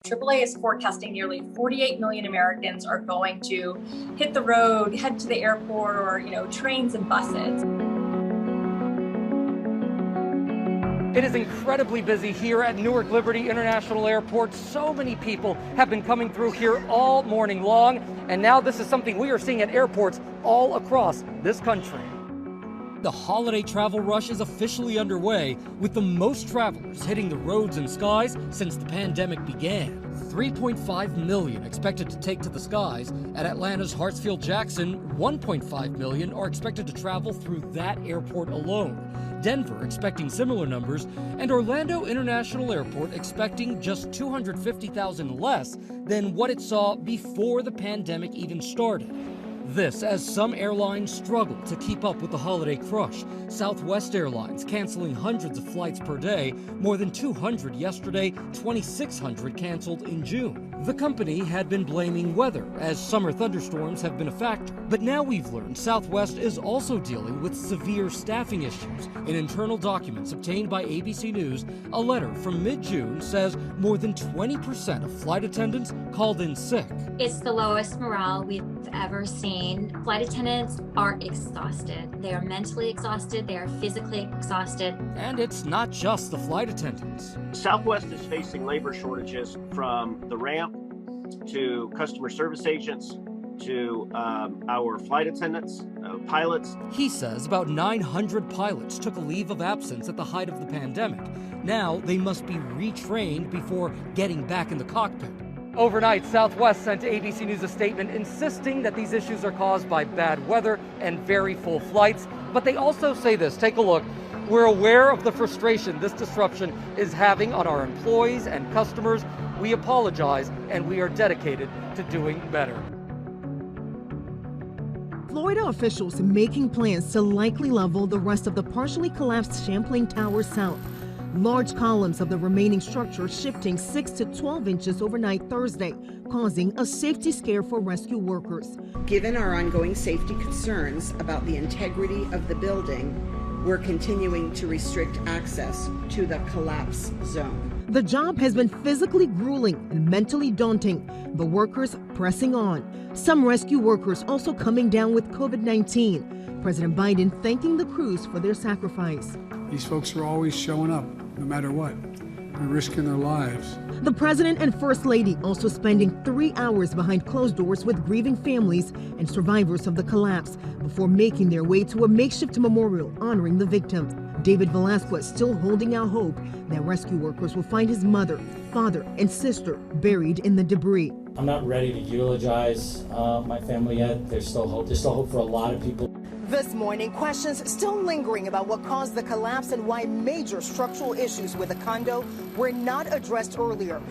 AAA is forecasting nearly 48 million Americans are going to hit the road, head to the airport, or trains and buses. It is incredibly busy here at Newark Liberty International Airport. So many people have been coming through here all morning long, and now this is something we are seeing at airports all across this country. The holiday travel rush is officially underway, with the most travelers hitting the roads and skies since the pandemic began. 3.5 million expected to take to the skies. At Atlanta's Hartsfield-Jackson, 1.5 million are expected to travel through that airport alone. Denver expecting similar numbers, and Orlando International Airport expecting just 250,000 less than what it saw before the pandemic even started. This as some airlines struggle to keep up with the holiday crush. Southwest Airlines canceling hundreds of flights per day, more than 200 yesterday, 2,600 canceled in June. The company had been blaming weather, as summer thunderstorms have been a factor. But now we've learned Southwest is also dealing with severe staffing issues. In internal documents obtained by ABC News, a letter from mid-June says more than 20% of flight attendants called in sick. It's the lowest morale we've ever seen. Flight attendants are exhausted. They are mentally exhausted. They are physically exhausted. And it's not just the flight attendants. Southwest is facing labor shortages from the ramp to customer service agents to our flight attendants, pilots. He says about 900 pilots took a leave of absence at the height of the pandemic. Now they must be retrained before getting back in the cockpit. Overnight, Southwest sent to ABC News a statement insisting that these issues are caused by bad weather and very full flights. But they also say this, take a look. We're aware of the frustration this disruption is having on our employees and customers. We apologize, and we are dedicated to doing better. Florida officials making plans to likely level the rest of the partially collapsed Champlain Tower south. Large columns of the remaining structure shifting 6 to 12 inches overnight Thursday, causing a safety scare for rescue workers. Given our ongoing safety concerns about the integrity of the building, we're continuing to restrict access to the collapse zone. The job has been physically grueling and mentally daunting. The workers pressing on. Some rescue workers also coming down with COVID-19. President Biden thanking the crews for their sacrifice. These folks are always showing up, no matter what. They're risking their lives. The president and first lady also spending 3 hours behind closed doors with grieving families and survivors of the collapse before making their way to a makeshift memorial honoring the victims. David Velasquez still holding out hope that rescue workers will find his mother, father, and sister buried in the debris. I'm not ready to eulogize my family yet. There's still hope. There's still hope for a lot of people. This morning, questions still lingering about what caused the collapse and why major structural issues with the condo were not addressed earlier.